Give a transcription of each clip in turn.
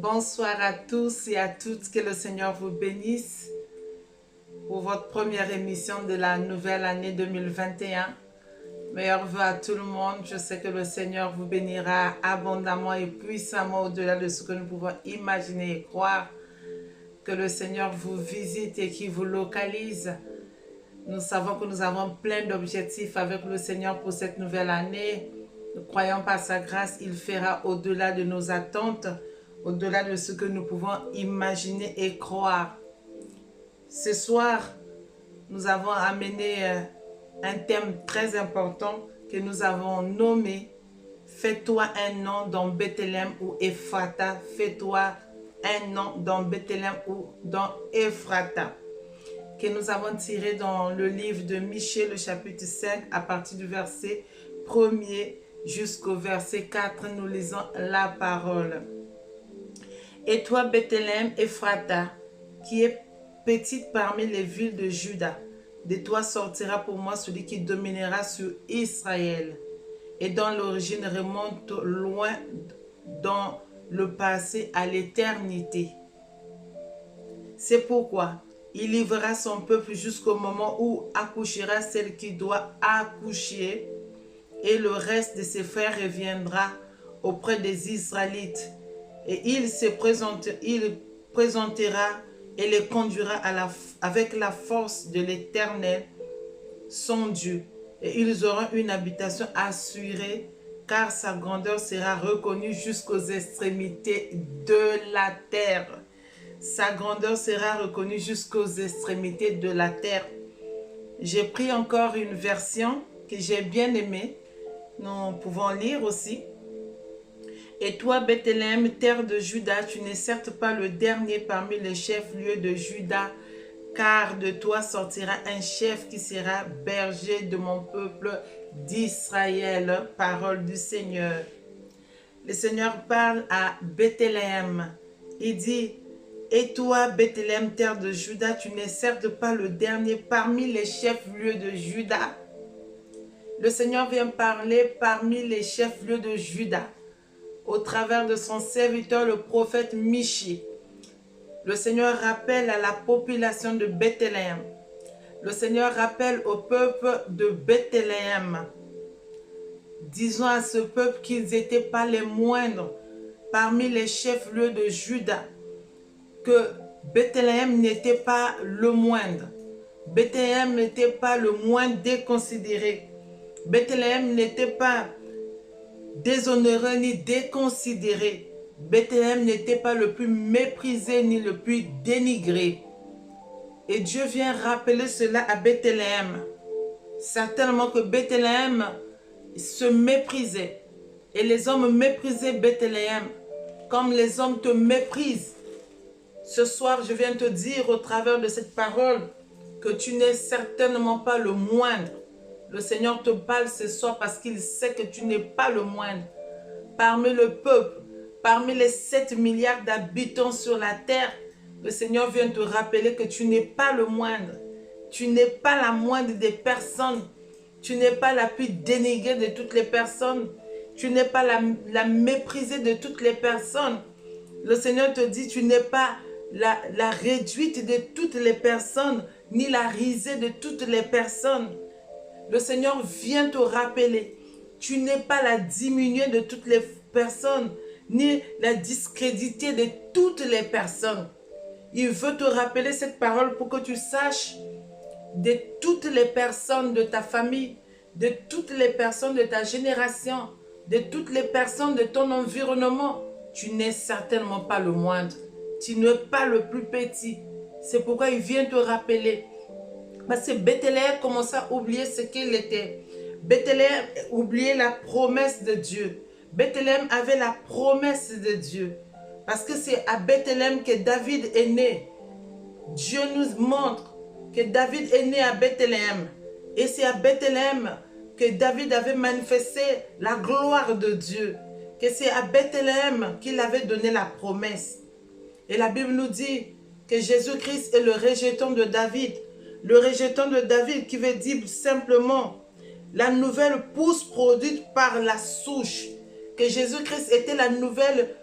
Bonsoir à tous et à toutes, que le Seigneur vous bénisse pour votre première émission de la nouvelle année 2021. Meilleurs vœux à tout le monde, je sais que le Seigneur vous bénira abondamment et puissamment au-delà de ce que nous pouvons imaginer et croire. Que le Seigneur vous visite et qu'il vous localise. Nous savons que nous avons plein d'objectifs avec le Seigneur pour cette nouvelle année. Nous croyons par sa grâce, il fera au-delà de nos attentes, au-delà de ce que nous pouvons imaginer et croire. Ce soir, nous avons amené un thème très important que nous avons nommé « Fais-toi un nom dans Bethléem ou Ephrata ». Fais-toi un nom dans Bethléem ou dans Ephrata, que nous avons tiré dans le livre de Michée, le chapitre 5, à partir du verset 1er jusqu'au verset 4, nous lisons la parole. Et toi, Bethléem Ephrata, qui est petite parmi les villes de Juda, de toi sortira pour moi celui qui dominera sur Israël, et dont l'origine remonte loin dans le passé à l'éternité. C'est pourquoi il livrera son peuple jusqu'au moment où accouchera celle qui doit accoucher, et le reste de ses frères reviendra auprès des Israélites. Et il présentera et les conduira avec la force de l'Éternel, son Dieu. Et ils auront une habitation assurée, car sa grandeur sera reconnue jusqu'aux extrémités de la terre. Sa grandeur sera reconnue jusqu'aux extrémités de la terre. J'ai pris encore une version que j'ai bien aimée. Nous pouvons lire aussi. Et toi, Bethléem, terre de Juda, tu n'es certes pas le dernier parmi les chefs-lieux de Juda, car de toi sortira un chef qui sera berger de mon peuple d'Israël. Parole du Seigneur. Le Seigneur parle à Bethléem. Il dit, et toi, Bethléem, terre de Juda, tu n'es certes pas le dernier parmi les chefs-lieux de Juda. Le Seigneur vient parler parmi les chefs-lieux de Juda, au travers de son serviteur, le prophète Michée. Le Seigneur rappelle à la population de Bethléem. Le Seigneur rappelle au peuple de Bethléem. Disons à ce peuple qu'ils n'étaient pas les moindres parmi les chefs-lieux de Juda. Que Bethléem n'était pas le moindre. Bethléem n'était pas le moins déconsidéré. Bethléem n'était pas déshonoré ni déconsidéré. Bethléem n'était pas le plus méprisé ni le plus dénigré. Et Dieu vient rappeler cela à Bethléem. Certainement que Bethléem se méprisait. Et les hommes méprisaient Bethléem comme les hommes te méprisent. Ce soir, je viens te dire au travers de cette parole que tu n'es certainement pas le moindre. Le Seigneur te parle ce soir parce qu'il sait que tu n'es pas le moindre. Parmi le peuple, parmi les 7 milliards d'habitants sur la terre, le Seigneur vient te rappeler que tu n'es pas le moindre. Tu n'es pas la moindre des personnes. Tu n'es pas la plus dénigrée de toutes les personnes. Tu n'es pas la méprisée de toutes les personnes. Le Seigneur te dit, tu n'es pas la réduite de toutes les personnes, ni la risée de toutes les personnes. Le Seigneur vient te rappeler, tu n'es pas la diminuée de toutes les personnes, ni la discréditée de toutes les personnes. Il veut te rappeler cette parole pour que tu saches de toutes les personnes de ta famille, de toutes les personnes de ta génération, de toutes les personnes de ton environnement. Tu n'es certainement pas le moindre. Tu n'es pas le plus petit. C'est pourquoi il vient te rappeler. Parce que Bethléem commençait à oublier ce qu'il était. Bethléem oubliait la promesse de Dieu. Bethléem avait la promesse de Dieu. Parce que c'est à Bethléem que David est né. Dieu nous montre que David est né à Bethléem. Et c'est à Bethléem que David avait manifesté la gloire de Dieu. Que c'est à Bethléem qu'il avait donné la promesse. Et la Bible nous dit que Jésus-Christ est le rejeton de David. Le rejeton de David qui veut dire simplement la nouvelle pousse produite par la souche. Que Jésus-Christ était la nouvelle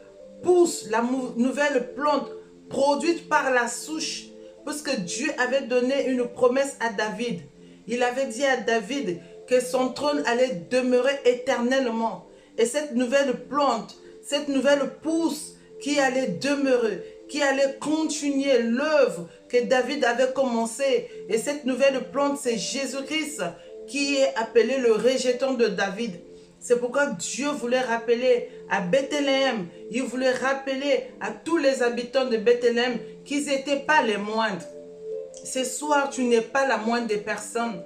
pousse, la nouvelle plante produite par la souche, parce que Dieu avait donné une promesse à David. Il avait dit à David que son trône allait demeurer éternellement. Et cette nouvelle plante, cette nouvelle pousse qui allait demeurer, qui allait continuer l'œuvre que David avait commencée. Et cette nouvelle plante, c'est Jésus-Christ qui est appelé le rejeton de David. C'est pourquoi Dieu voulait rappeler à Bethléem, il voulait rappeler à tous les habitants de Bethléem qu'ils n'étaient pas les moindres. Ce soir, tu n'es pas la moindre des personnes.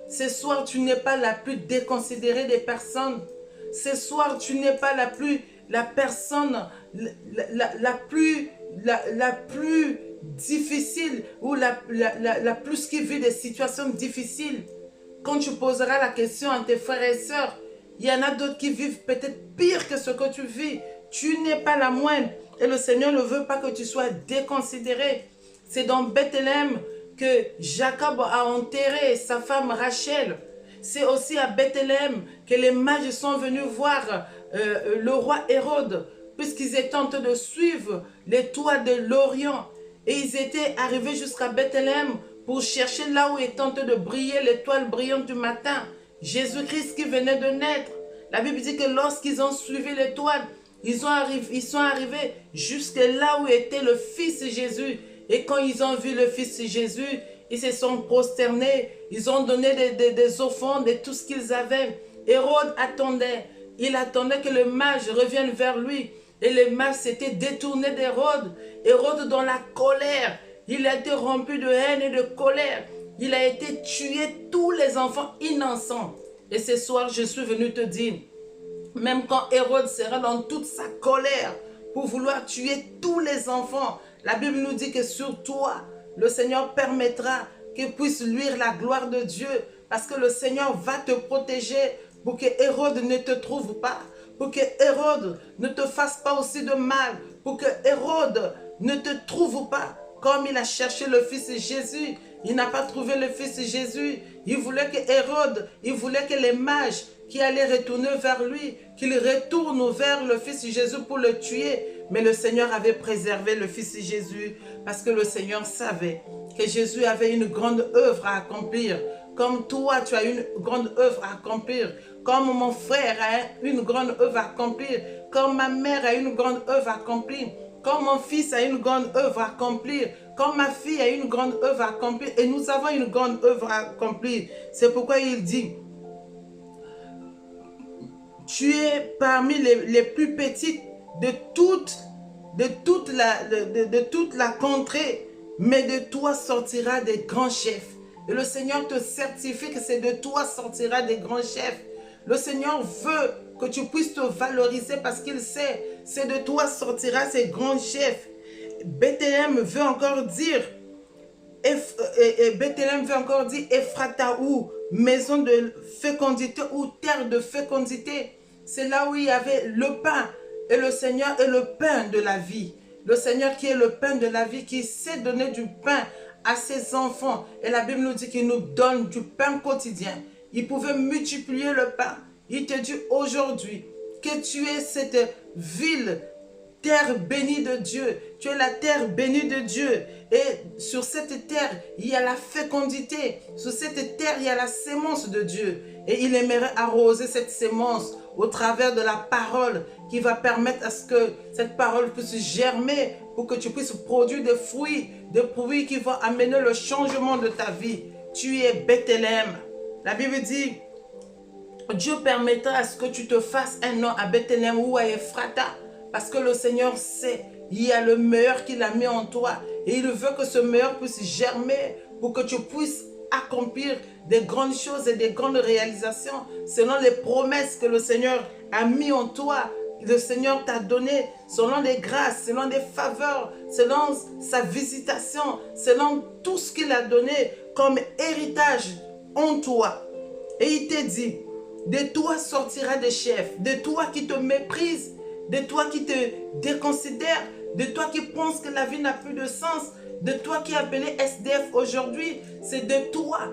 Ce soir, tu n'es pas la plus déconsidérée des personnes. Ce soir, tu n'es pas la personne la plus difficile ou la plus qui vit des situations difficiles. Quand tu poseras la question à tes frères et sœurs, il y en a d'autres qui vivent peut-être pire que ce que tu vis. Tu n'es pas la moindre. Et le Seigneur ne veut pas que tu sois déconsidéré. C'est dans Bethléem que Jacob a enterré sa femme Rachel. C'est aussi à Bethléem que les mages sont venus voir le roi Hérode, puisqu'ils étaient en train de suivre l'étoile de l'Orient. Et ils étaient arrivés jusqu'à Bethléem pour chercher là où était en train de briller l'étoile brillante du matin. Jésus-Christ qui venait de naître. La Bible dit que lorsqu'ils ont suivi l'étoile, ils sont arrivés jusque là où était le Fils Jésus. Et quand ils ont vu le Fils Jésus, ils se sont prosternés. Ils ont donné des offrandes et tout ce qu'ils avaient. Hérode attendait. Il attendait que le mage revienne vers lui. Et le mage s'était détourné d'Hérode. Hérode dans la colère. Il a été rempli de haine et de colère. Il a été tué tous les enfants innocents. Et ce soir, je suis venu te dire, même quand Hérode sera dans toute sa colère pour vouloir tuer tous les enfants, la Bible nous dit que sur toi, le Seigneur permettra qu'il puisse luire la gloire de Dieu. Parce que le Seigneur va te protéger pour que Hérode ne te trouve pas. Pour que Hérode ne te fasse pas aussi de mal. Pour que Hérode ne te trouve pas. Comme il a cherché le Fils Jésus, il n'a pas trouvé le Fils Jésus. Il voulait que Hérode, il voulait que les mages qui allaient retourner vers lui, qu'ils retournent vers le Fils Jésus pour le tuer. Mais le Seigneur avait préservé le Fils Jésus parce que le Seigneur savait que Jésus avait une grande œuvre à accomplir. Comme toi, tu as une grande œuvre à accomplir. Comme mon frère a une grande œuvre à accomplir. Comme ma mère a une grande œuvre à accomplir. Comme mon fils a une grande œuvre à accomplir. Comme ma fille a une grande œuvre à accomplir. Et nous avons une grande œuvre à accomplir. C'est pourquoi il dit, tu es parmi les plus petites de toute la contrée, mais de toi sortira des grands chefs. Et le Seigneur te certifie que c'est de toi sortira des grands chefs. Le Seigneur veut que tu puisses te valoriser parce qu'il sait, c'est de toi sortira ces grands chefs. Bethléem veut encore dire, Bethléem veut encore dire Ephrata, ou maison de fécondité ou terre de fécondité. C'est là où il y avait le pain. Et le Seigneur est le pain de la vie. Le Seigneur qui est le pain de la vie, qui sait donner du pain à ses enfants. Et la Bible nous dit qu'il nous donne du pain quotidien. Il pouvait multiplier le pain. Il te dit aujourd'hui que tu es cette ville, terre bénie de Dieu. Tu es la terre bénie de Dieu. Et sur cette terre, il y a la fécondité. Sur cette terre, il y a la sémence de Dieu. Et il aimerait arroser cette sémence au travers de la parole qui va permettre à ce que cette parole puisse germer pour que tu puisses produire des fruits qui vont amener le changement de ta vie. Tu es Bethléem. La Bible dit, Dieu permettra à ce que tu te fasses un nom à Bethléem ou à Ephrata, parce que le Seigneur sait, il y a le meilleur qu'il a mis en toi et il veut que ce meilleur puisse germer pour que tu puisses accomplir des grandes choses et des grandes réalisations selon les promesses que le Seigneur a mis en toi. Le Seigneur t'a donné selon des grâces, selon des faveurs, selon sa visitation, selon tout ce qu'il a donné comme héritage en toi. Et il t'a dit, de toi sortira des chefs, de toi qui te méprise, de toi qui te déconsidère, de toi qui pense que la vie n'a plus de sens, de toi qui est appelé SDF aujourd'hui. C'est de toi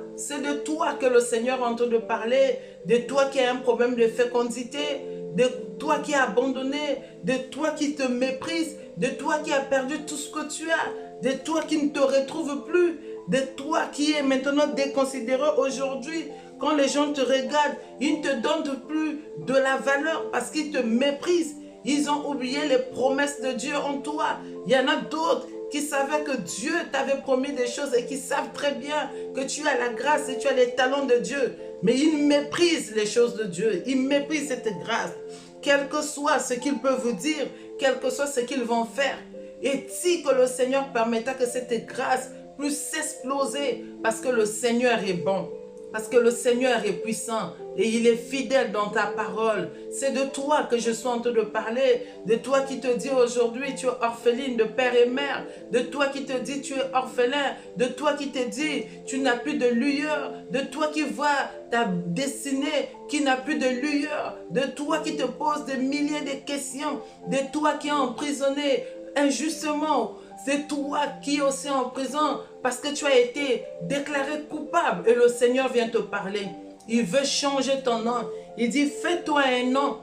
que le Seigneur est en train de parler, de toi qui as un problème de fécondité, de toi qui as abandonné, de toi qui te méprises, de toi qui as perdu tout ce que tu as, de toi qui ne te retrouve plus, de toi qui est maintenant déconsidéré aujourd'hui. Quand les gens te regardent, ils ne te donnent plus de la valeur parce qu'ils te méprisent. Ils ont oublié les promesses de Dieu en toi. Il y en a d'autres qui savaient que Dieu t'avait promis des choses et qui savent très bien que tu as la grâce et tu as les talents de Dieu. Mais ils méprisent les choses de Dieu. Ils méprisent cette grâce. Quel que soit ce qu'ils peuvent vous dire, quel que soit ce qu'ils vont faire. Et si que le Seigneur permettra que cette grâce puisse s'exploser parce que le Seigneur est bon. Parce que le Seigneur est puissant et il est fidèle dans ta parole. C'est de toi que je suis en train de parler. De toi qui te dis aujourd'hui tu es orpheline de père et mère. De toi qui te dis tu es orphelin. De toi qui te dis tu n'as plus de lueur. De toi qui vois ta destinée qui n'a plus de lueur. De toi qui te pose des milliers de questions. De toi qui es emprisonné injustement. C'est toi qui es aussi en prison parce que tu as été déclaré coupable et le Seigneur vient te parler. Il veut changer ton nom. Il dit, fais-toi un nom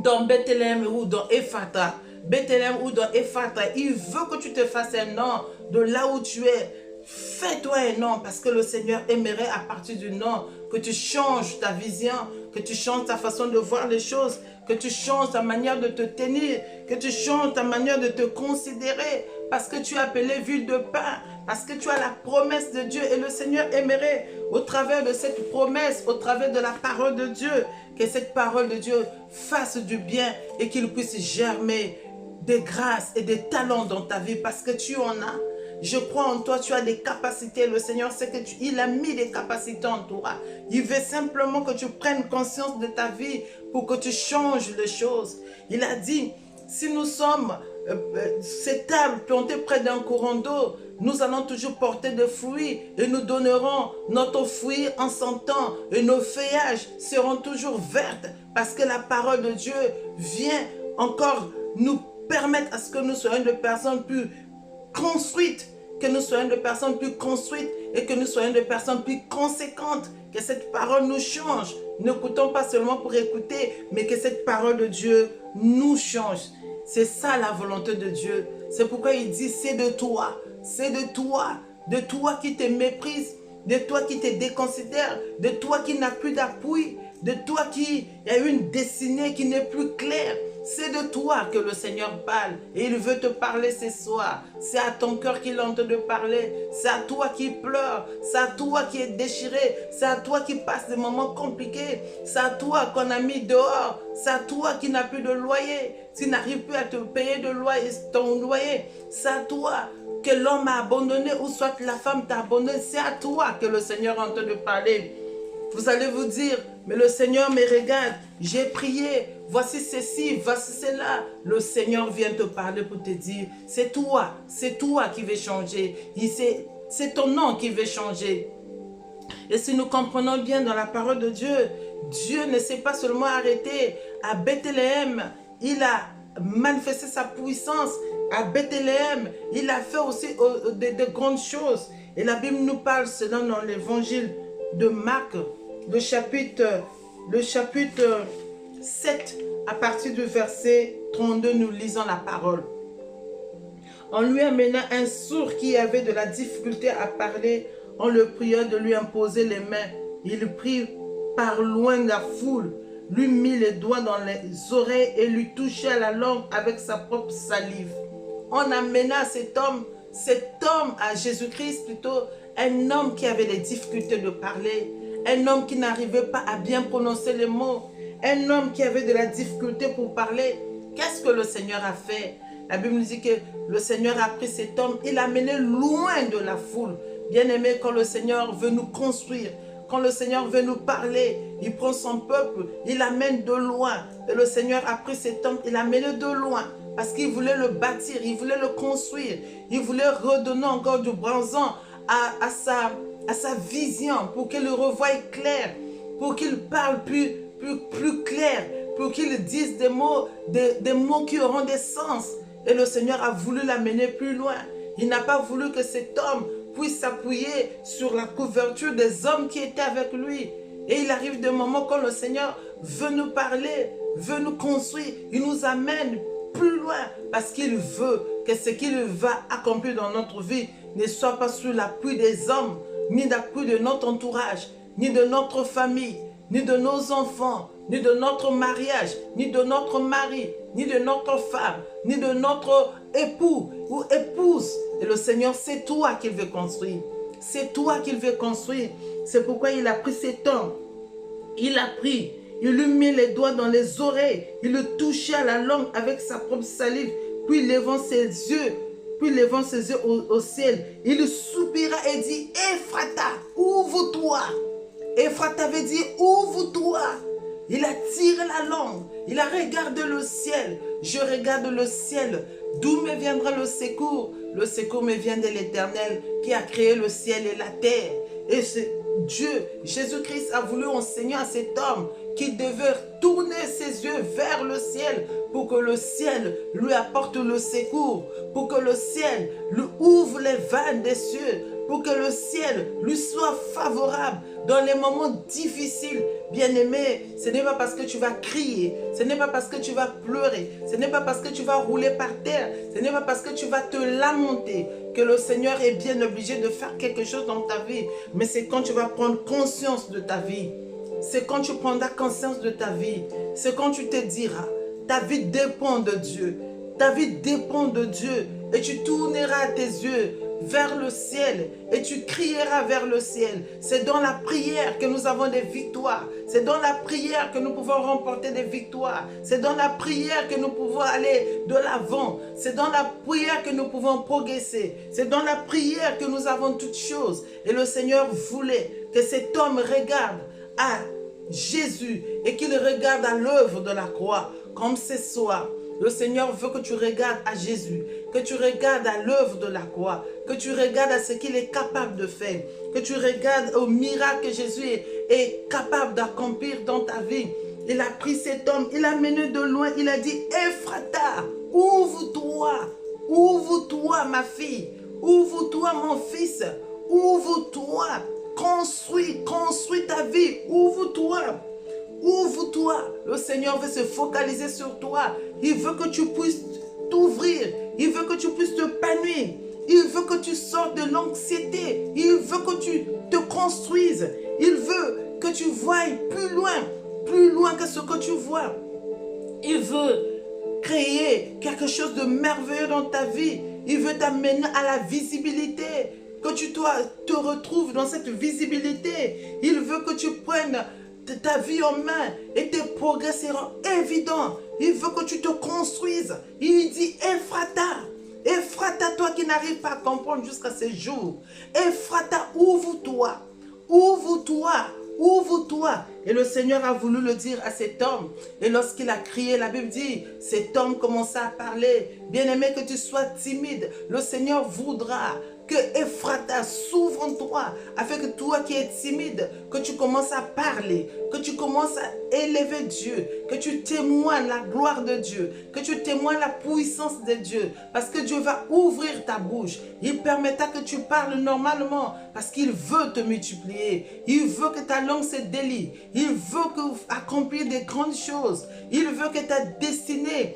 dans Bethléem ou dans Ephrata. Bethléem ou dans Ephrata. Il veut que tu te fasses un nom de là où tu es. Fais-toi un nom parce que le Seigneur aimerait à partir du nom que tu changes ta vision, que tu changes ta façon de voir les choses, que tu changes ta manière de te tenir, que tu changes ta manière de te considérer parce que tu es appelé ville de pain, parce que tu as la promesse de Dieu et le Seigneur aimerait au travers de cette promesse, au travers de la parole de Dieu, que cette parole de Dieu fasse du bien et qu'il puisse germer des grâces et des talents dans ta vie parce que tu en as. Je crois en toi, tu as des capacités. Le Seigneur sait que il a mis des capacités en toi. Il veut simplement que tu prennes conscience de ta vie pour que tu changes les choses. Il a dit, si nous sommes cette table plantée près d'un courant d'eau, nous allons toujours porter des fruits et nous donnerons notre fruit en son temps et nos feuillages seront toujours vertes parce que la parole de Dieu vient encore nous permettre à ce que nous soyons des personnes plus construites, que nous soyons des personnes plus construites et que nous soyons des personnes plus conséquentes, que cette parole nous change. N'écoutons pas seulement pour écouter, mais que cette parole de Dieu nous change. C'est ça la volonté de Dieu. C'est pourquoi il dit c'est de toi qui te méprise, de toi qui te déconsidère, de toi qui n'as plus d'appui, de toi qui a une destinée qui n'est plus claire. C'est de toi que le Seigneur parle et il veut te parler ce soir. C'est à ton cœur qu'il est en train de parler. C'est à toi qui pleure. C'est à toi qui est déchiré. C'est à toi qui passe des moments compliqués. C'est à toi qu'on a mis dehors. C'est à toi qui n'as plus de loyer. Tu n'arrives plus à te payer de loyer, ton loyer. C'est à toi que l'homme a abandonné ou soit la femme t'a abandonné. C'est à toi que le Seigneur est en train de parler. Vous allez vous dire, mais le Seigneur me regarde, j'ai prié, voici ceci, voici cela. Le Seigneur vient te parler pour te dire, c'est toi qui veux changer. C'est ton nom qui veut changer. Et si nous comprenons bien dans la parole de Dieu, Dieu ne s'est pas seulement arrêté à Bethléem, il a manifesté sa puissance à Bethléem. Il a fait aussi de grandes choses. Et la Bible nous parle cela dans l'évangile de Marc, le chapitre 7, à partir du verset 32, nous lisons la parole. On lui amena un sourd qui avait de la difficulté à parler, on le pria de lui imposer les mains. Il prit par loin la foule, lui mit les doigts dans les oreilles et lui toucha la langue avec sa propre salive. On amena cet homme à Jésus-Christ plutôt, un homme qui avait des difficultés de parler, un homme qui n'arrivait pas à bien prononcer les mots, un homme qui avait de la difficulté pour parler. Qu'est-ce que le Seigneur a fait? La Bible nous dit que le Seigneur a pris cet homme, il l'a mené loin de la foule. Bien aimé, quand le Seigneur veut nous construire, quand le Seigneur veut nous parler, il prend son peuple, il l'amène de loin. Et le Seigneur a pris cet homme, il l'a mené de loin. Parce qu'il voulait le bâtir, il voulait le construire, il voulait redonner encore du bronzant à sa vision, pour qu'il le revoie clair, pour qu'il parle plus clair, pour qu'il dise des mots qui auront des sens. Et le Seigneur a voulu l'amener plus loin. Il n'a pas voulu que cet homme puisse s'appuyer sur la couverture des hommes qui étaient avec lui. Et il arrive des moments quand le Seigneur veut nous parler, veut nous construire, il nous amène plus loin parce qu'il veut que ce qu'il va accomplir dans notre vie ne soit pas sous l'appui des hommes, ni d'appui de notre entourage, ni de notre famille, ni de nos enfants, ni de notre mariage, ni de notre mari, ni de notre femme, ni de notre époux ou épouse. Et le Seigneur, c'est toi qu'il veut construire. C'est toi qu'il veut construire. C'est pourquoi il a pris cet homme. Il a pris, il lui mit les doigts dans les oreilles, il le touchait à la langue avec sa propre salive, puis levant ses yeux, au ciel, il soupira et dit, Ephrata, ouvre-toi. Ephrata veut dire, ouvre-toi. Il a tiré la langue, il a regardé le ciel. Je regarde le ciel. D'où me viendra le secours? Le secours me vient de l'Éternel qui a créé le ciel et la terre. Et c'est Dieu, Jésus-Christ a voulu enseigner à cet homme qu'il devait tourner ses yeux vers le ciel pour que le ciel lui apporte le secours, pour que le ciel lui ouvre les vannes des cieux, pour que le ciel lui soit favorable dans les moments difficiles. Bien-aimé, ce n'est pas parce que tu vas crier, ce n'est pas parce que tu vas pleurer, ce n'est pas parce que tu vas rouler par terre, ce n'est pas parce que tu vas te lamenter que le Seigneur est bien obligé de faire quelque chose dans ta vie. Mais c'est quand tu vas prendre conscience de ta vie. C'est quand tu prendras conscience de ta vie. C'est quand tu te diras, ta vie dépend de Dieu. Ta vie dépend de Dieu. Et tu tourneras tes yeux vers le ciel et tu crieras vers le ciel. C'est dans la prière que nous avons des victoires. C'est dans la prière que nous pouvons remporter des victoires. C'est dans la prière que nous pouvons aller de l'avant. C'est dans la prière que nous pouvons progresser. C'est dans la prière que nous avons toutes choses. Et le Seigneur voulait que cet homme regarde à Jésus et qu'il regarde à l'œuvre de la croix. Comme ce soir, le Seigneur veut que tu regardes à Jésus, que tu regardes à l'œuvre de la croix, que tu regardes à ce qu'il est capable de faire, que tu regardes au miracle que Jésus est capable d'accomplir dans ta vie. Il a pris cet homme, il l'a mené de loin, il a dit, Ephrata, ouvre-toi, ouvre-toi ma fille, ouvre-toi mon fils, ouvre-toi, construis ta vie, ouvre-toi. Ouvre-toi. Le Seigneur veut se focaliser sur toi. Il veut que tu puisses t'ouvrir. Il veut que tu puisses te t'épanouir. Il veut que tu sortes de l'anxiété. Il veut que tu te construises. Il veut que tu voies plus loin que ce que tu vois. Il veut créer quelque chose de merveilleux dans ta vie. Il veut t'amener à la visibilité. Que tu te retrouves dans cette visibilité. Il veut que tu prennes ta vie en main et tes progrès seront évidents. Il veut que tu te construises. Il dit Ephrata. Ephrata, toi qui n'arrives pas à comprendre jusqu'à ce jour. Ephrata, ouvre-toi. Ouvre-toi. Ouvre-toi. Et le Seigneur a voulu le dire à cet homme. Et lorsqu'il a crié, la Bible dit, cet homme commença à parler. Bien-aimé, que tu sois timide. Le Seigneur voudra que Ephrata s'ouvre en toi, afin que toi qui es timide, que tu commences à parler, que tu commences à élever Dieu, que tu témoignes la gloire de Dieu, que tu témoignes la puissance de Dieu, parce que Dieu va ouvrir ta bouche. Il permettra que tu parles normalement, parce qu'il veut te multiplier. Il veut que ta langue se délie. Il veut accomplir des grandes choses. Il veut que ta destinée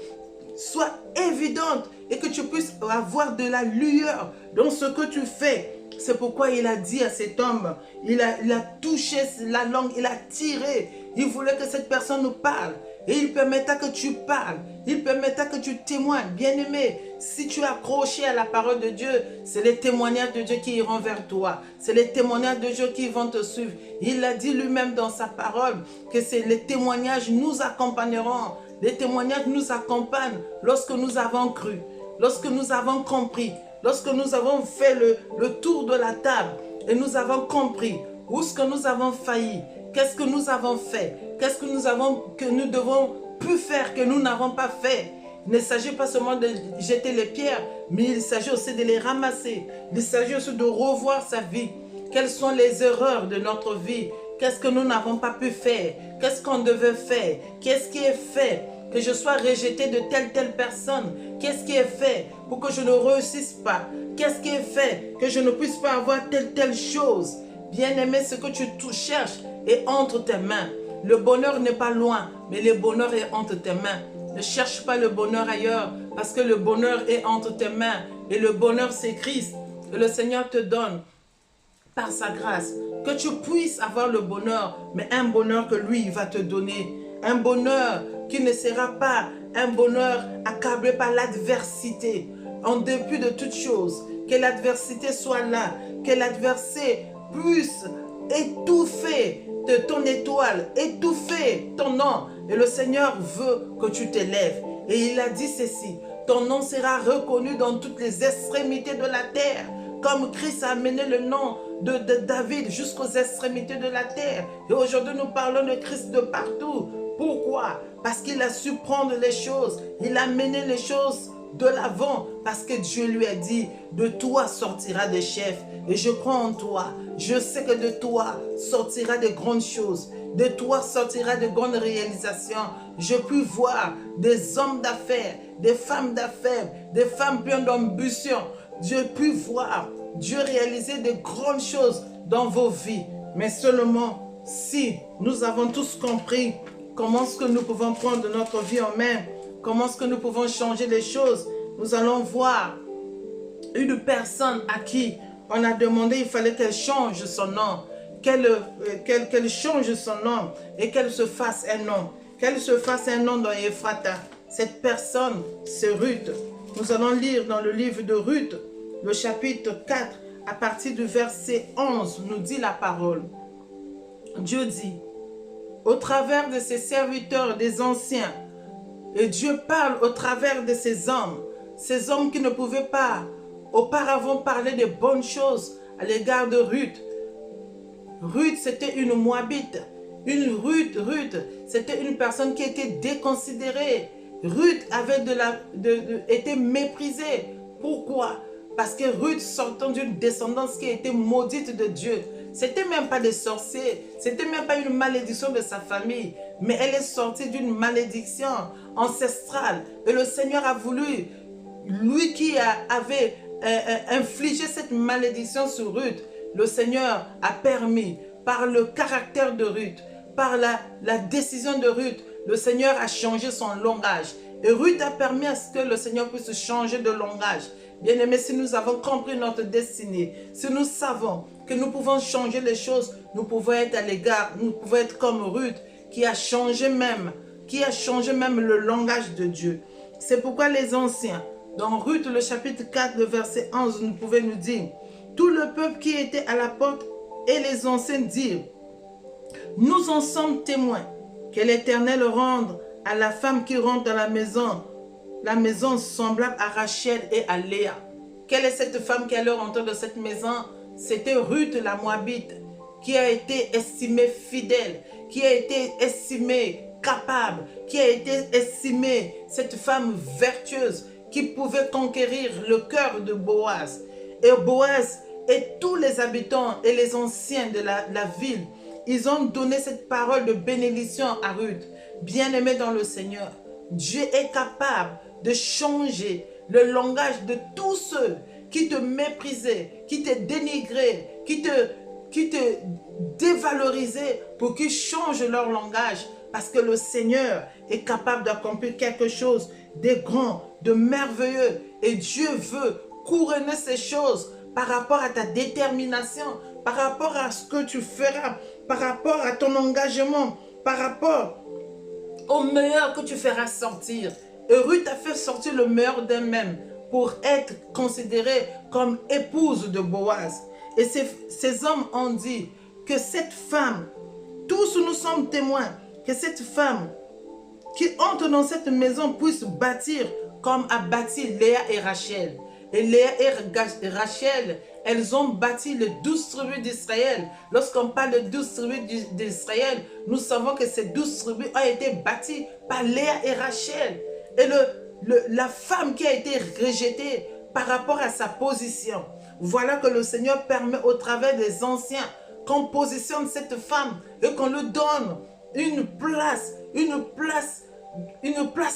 soit évidente et que tu puisses avoir de la lueur dans ce que tu fais. C'est pourquoi il a dit à cet homme, il a touché la langue, il a tiré. Il voulait que cette personne nous parle. Et il permettra que tu parles. Il permettra que tu témoignes. Bien-aimé, si tu es accroché à la parole de Dieu, c'est les témoignages de Dieu qui iront vers toi. C'est les témoignages de Dieu qui vont te suivre. Il a dit lui-même dans sa parole que les témoignages nous accompagneront. Les témoignages nous accompagnent lorsque nous avons cru, lorsque nous avons compris, lorsque nous avons fait le tour de la table et nous avons compris où est-ce que nous avons failli, qu'est-ce que nous avons fait, qu'est-ce que nous devons plus faire que nous n'avons pas fait. Il ne s'agit pas seulement de jeter les pierres, mais il s'agit aussi de les ramasser. Il s'agit aussi de revoir sa vie. Quelles sont les erreurs de notre vie? Qu'est-ce que nous n'avons pas pu faire? Qu'est-ce qu'on devait faire? Qu'est-ce qui est fait? Que je sois rejeté de telle personne. Qu'est-ce qui est fait pour que je ne réussisse pas? Qu'est-ce qui est fait que je ne puisse pas avoir telle chose? Bien-aimé, ce que tu cherches est entre tes mains. Le bonheur n'est pas loin, mais le bonheur est entre tes mains. Ne cherche pas le bonheur ailleurs, parce que le bonheur est entre tes mains. Et le bonheur, c'est Christ. Et le Seigneur te donne par sa grâce, que tu puisses avoir le bonheur, mais un bonheur que lui va te donner. Un bonheur qui ne sera pas un bonheur accablé par l'adversité. En dépit de toutes choses, que l'adversité soit là, que l'adversité puisse étouffer ton étoile, étouffer ton nom. Et le Seigneur veut que tu t'élèves. Et il a dit ceci, ton nom sera reconnu dans toutes les extrémités de la terre. Comme Christ a amené le nom de David jusqu'aux extrémités de la terre. Et aujourd'hui, nous parlons de Christ de partout. Pourquoi? Parce qu'il a su prendre les choses. Il a mené les choses de l'avant. Parce que Dieu lui a dit, de toi sortira des chefs. Et je crois en toi. Je sais que de toi sortira de grandes choses. De toi sortira de grandes réalisations. Je puis voir des hommes d'affaires, des femmes pleines d'ambition. Dieu peut voir, Dieu réaliser de grandes choses dans vos vies. Mais seulement si nous avons tous compris comment est-ce que nous pouvons prendre notre vie en main, comment est-ce que nous pouvons changer les choses, nous allons voir une personne à qui on a demandé il fallait qu'elle change son nom, qu'elle change son nom et qu'elle se fasse un nom. Qu'elle se fasse un nom dans Ephrata. Cette personne, c'est Ruth. Nous allons lire dans le livre de Ruth, le chapitre 4, à partir du verset 11, nous dit la parole. Dieu dit, au travers de ses serviteurs, des anciens, et Dieu parle au travers de ces hommes qui ne pouvaient pas auparavant parler de bonnes choses à l'égard de Ruth. Ruth, c'était une Moabite. Ruth, c'était une personne qui était déconsidérée. Ruth avait était méprisée. Pourquoi? Parce que Ruth sortant d'une descendance qui était maudite de Dieu. C'était même pas des sorciers, c'était même pas une malédiction de sa famille, mais elle est sortie d'une malédiction ancestrale. Et le Seigneur a voulu, lui qui avait infligé cette malédiction sur Ruth, le Seigneur a permis, par le caractère de Ruth, par la décision de Ruth, le Seigneur a changé son langage. Et Ruth a permis à ce que le Seigneur puisse changer de langage. Bien-aimés, si nous avons compris notre destinée, si nous savons que nous pouvons changer les choses, nous pouvons être à l'égard, nous pouvons être comme Ruth, qui a changé même le langage de Dieu. C'est pourquoi les anciens, dans Ruth, le chapitre 4, le verset 11, nous pouvons nous dire, tout le peuple qui était à la porte et les anciens dirent, nous en sommes témoins, que l'Éternel rende à la femme qui rentre dans la maison semblable à Rachel et à Léa. Quelle est cette femme qui allait rentrer dans cette maison? C'était Ruth la Moabite, qui a été estimée fidèle, qui a été estimée capable, qui a été estimée cette femme vertueuse, qui pouvait conquérir le cœur de Boaz. Et Boaz et tous les habitants et les anciens de la ville, ils ont donné cette parole de bénédiction à Ruth. Bien-aimée dans le Seigneur, Dieu est capable de changer le langage de tous ceux qui te méprisaient, qui te dénigraient, qui te dévalorisaient pour qu'ils changent leur langage. Parce que le Seigneur est capable d'accomplir quelque chose de grand, de merveilleux. Et Dieu veut couronner ces choses par rapport à ta détermination, par rapport à ce que tu feras, par rapport à ton engagement, par rapport au meilleur que tu feras sortir. Et Ruth a fait sortir le meilleur d'elle-même pour être considérée comme épouse de Boaz. Et ces hommes ont dit que cette femme, tous nous sommes témoins, que cette femme qui entre dans cette maison puisse bâtir comme a bâti Léa et Rachel. Et Léa et Rachel, elles ont bâti les 12 tribus d'Israël. Lorsqu'on parle de 12 tribus d'Israël, nous savons que ces 12 tribus ont été bâties par Léa et Rachel. Et la femme qui a été rejetée par rapport à sa position. Voilà que le Seigneur permet au travers des anciens qu'on positionne cette femme et qu'on lui donne une place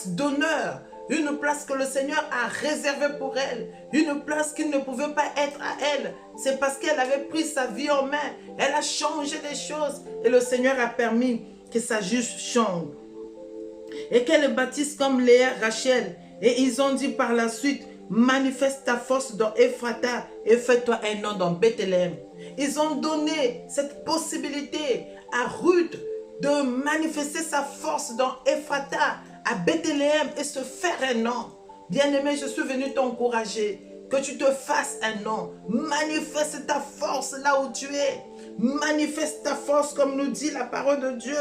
d'honneur. Une place que le Seigneur a réservée pour elle. Une place qui ne pouvait pas être à elle. C'est parce qu'elle avait pris sa vie en main. Elle a changé les choses. Et le Seigneur a permis que sa juge change. Et qu'elle bâtisse comme Léa, Rachel. Et ils ont dit par la suite, manifeste ta force dans Ephrata et fais-toi un nom dans Bethléem. Ils ont donné cette possibilité à Ruth de manifester sa force dans Ephrata, à Bethléem et se faire un nom. Bien-aimé, je suis venu t'encourager que tu te fasses un nom. Manifeste ta force là où tu es. Manifeste ta force comme nous dit la parole de Dieu.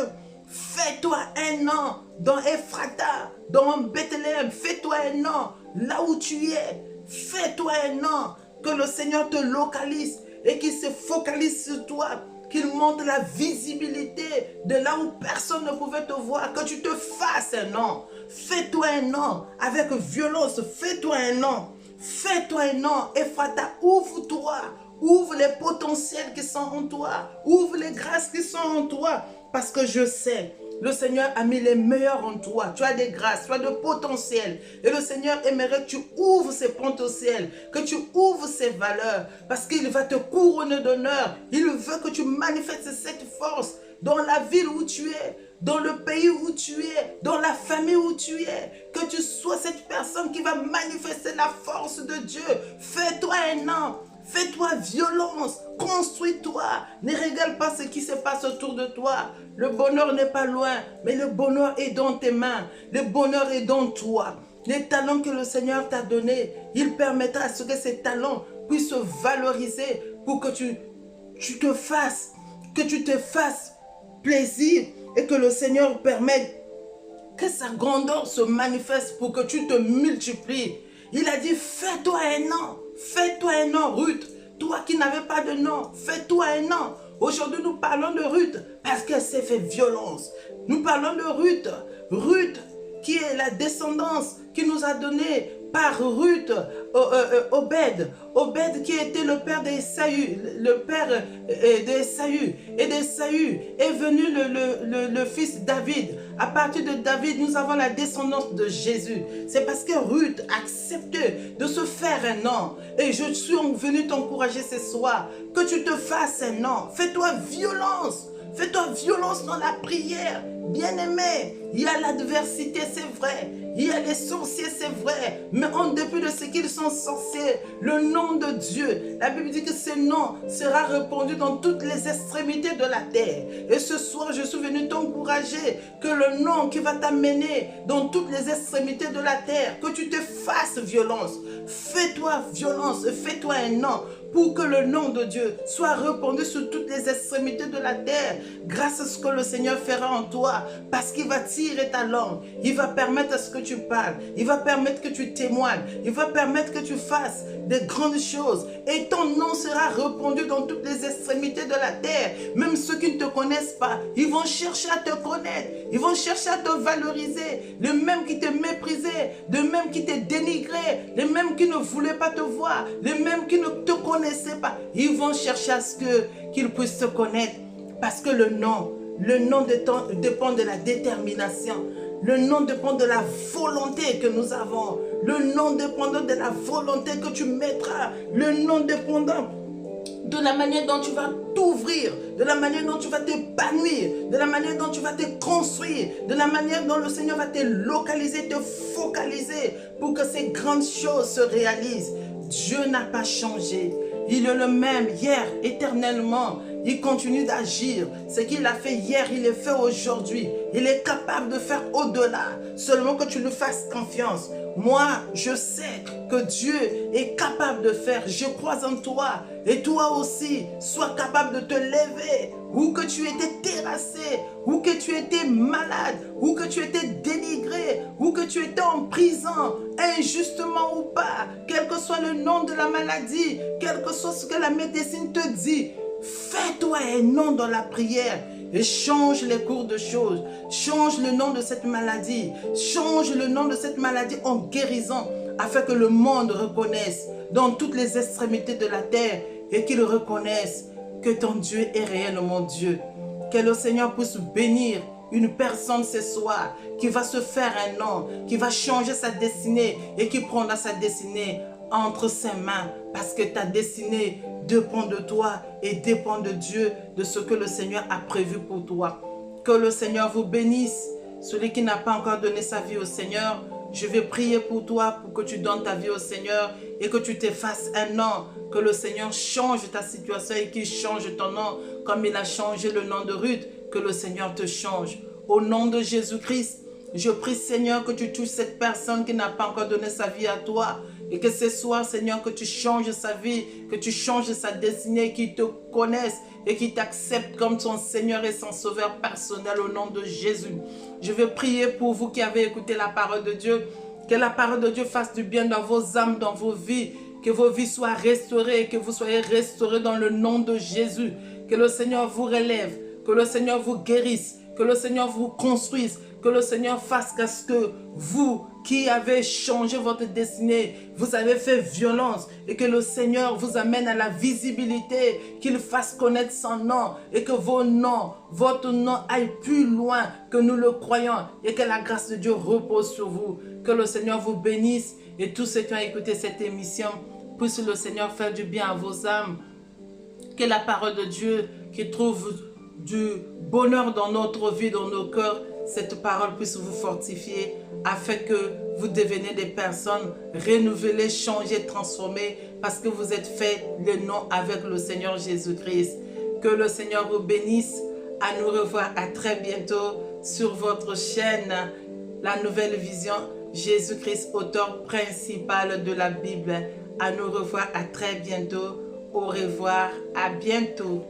Fais-toi un nom dans Ephrata, dans Bethléem. Fais-toi un nom là où tu es. Fais-toi un nom. Que le Seigneur te localise et qu'il se focalise sur toi. Qu'il montre la visibilité de là où personne ne pouvait te voir. Que tu te fasses un nom. Fais-toi un nom avec violence. Fais-toi un nom. Fais-toi un nom. Ephrata, ouvre-toi. Ouvre les potentiels qui sont en toi. Ouvre les grâces qui sont en toi. Parce que je sais, le Seigneur a mis les meilleurs en toi. Tu as des grâces, tu as de potentiel. Et le Seigneur aimerait que tu ouvres ces potentiels, que tu ouvres ces valeurs. Parce qu'il va te couronner d'honneur. Il veut que tu manifestes cette force dans la ville où tu es, dans le pays où tu es, dans la famille où tu es. Que tu sois cette personne qui va manifester la force de Dieu. Fais-toi un nom. Fais-toi violence, construis-toi, ne regarde pas ce qui se passe autour de toi. Le bonheur n'est pas loin, mais le bonheur est dans tes mains, le bonheur est dans toi. Les talents que le Seigneur t'a donnés, il permettra à ce que ces talents puissent se valoriser pour que tu te fasses plaisir et que le Seigneur permette que sa grandeur se manifeste pour que tu te multiplies. Il a dit, fais-toi un nom. Fais-toi un nom, Ruth. Toi qui n'avais pas de nom, fais-toi un nom. Aujourd'hui, nous parlons de Ruth parce qu'elle s'est fait violence. Nous parlons de Ruth. Ruth qui est la descendance qui nous a donné par Ruth, Obed. Obed qui était le père d'Esaü, le père d'Esaü. Et d'Esaü est venu le fils David. À partir de David, nous avons la descendance de Jésus. C'est parce que Ruth accepte de se faire un nom. Et je suis venu t'encourager ce soir que tu te fasses un nom. Fais-toi violence. Fais-toi violence dans la prière. Bien-aimé, il y a l'adversité, c'est vrai. Il y a les sorciers, c'est vrai. Mais en dépit de ce qu'ils sont sorciers, le nom de Dieu, la Bible dit que ce nom sera répandu dans toutes les extrémités de la terre. Et ce soir, je suis venu t'encourager que le nom qui va t'amener dans toutes les extrémités de la terre, que tu te fasses violence. Fais-toi violence, fais-toi un nom pour que le nom de Dieu soit répandu sur toutes les extrémités de la terre grâce à ce que le Seigneur fera en toi parce qu'il va tirer ta langue, il va permettre à ce que tu parles, il va permettre que tu témoignes, il va permettre que tu fasses des grandes choses et ton nom sera répandu dans toutes les extrémités de la terre. Même ceux qui ne te connaissent pas, ils vont chercher à te connaître, ils vont chercher à te valoriser, les mêmes qui te méprisaient, les mêmes qui te dénigraient, les mêmes qui ne voulaient pas te voir, les mêmes qui ne te connaissaient pas, ils vont chercher à ce qu'ils puissent te connaître parce que le nom dépend de la détermination. Le nom dépend de la volonté que nous avons. Le nom dépendant de la volonté que tu mettras. Le nom dépendant de la manière dont tu vas t'ouvrir, de la manière dont tu vas t'épanouir, de la manière dont tu vas te construire, de la manière dont le Seigneur va te localiser, te focaliser pour que ces grandes choses se réalisent. Dieu n'a pas changé. Il est le même hier, éternellement. Il continue d'agir. Ce qu'il a fait hier, il le fait aujourd'hui. Il est capable de faire au-delà. Seulement que tu lui fasses confiance. Moi, je sais que Dieu est capable de faire. Je crois en toi. Et toi aussi, sois capable de te lever. Ou que tu étais terrassé, ou que tu étais malade, ou que tu étais dénigré, ou que tu étais en prison, injustement ou pas, quel que soit le nom de la maladie, quel que soit ce que la médecine te dit, fais-toi un nom dans la prière et change les cours de choses. Change le nom de cette maladie. Change le nom de cette maladie en guérison afin que le monde reconnaisse dans toutes les extrémités de la terre et qu'il reconnaisse que ton Dieu est réellement Dieu. Que le Seigneur puisse bénir une personne ce soir qui va se faire un nom, qui va changer sa destinée et qui prendra sa destinée entre ses mains parce que ta destinée dépend de toi et dépend de Dieu, de ce que le Seigneur a prévu pour toi. Que le Seigneur vous bénisse. Celui qui n'a pas encore donné sa vie au Seigneur, je vais prier pour toi pour que tu donnes ta vie au Seigneur et que tu t'effaces un nom. Que le Seigneur change ta situation et qu'il change ton nom comme il a changé le nom de Ruth. Que le Seigneur te change. Au nom de Jésus-Christ, je prie Seigneur que tu touches cette personne qui n'a pas encore donné sa vie à toi. Et que ce soir, Seigneur, que tu changes sa vie, que tu changes sa destinée, qu'il te connaisse et qu'il t'accepte comme son Seigneur et son Sauveur personnel au nom de Jésus. Je veux prier pour vous qui avez écouté la parole de Dieu. Que la parole de Dieu fasse du bien dans vos âmes, dans vos vies. Que vos vies soient restaurées et que vous soyez restaurés dans le nom de Jésus. Que le Seigneur vous relève, que le Seigneur vous guérisse, que le Seigneur vous construise, que le Seigneur fasse qu'à ce que vous qui avez changé votre destinée, vous avez fait violence et que le Seigneur vous amène à la visibilité, qu'il fasse connaître son nom et que vos noms, votre nom aille plus loin que nous le croyons et que la grâce de Dieu repose sur vous. Que le Seigneur vous bénisse et tous ceux qui ont écouté cette émission, puisse le Seigneur faire du bien à vos âmes. Que la parole de Dieu qui trouve du bonheur dans notre vie, dans nos cœurs, cette parole puisse vous fortifier afin que vous deveniez des personnes renouvelées, changées, transformées parce que vous êtes fait le nom avec le Seigneur Jésus-Christ. Que le Seigneur vous bénisse. À nous revoir à très bientôt sur votre chaîne La Nouvelle Vision, Jésus-Christ, auteur principal de la Bible. À nous revoir à très bientôt. Au revoir, à bientôt.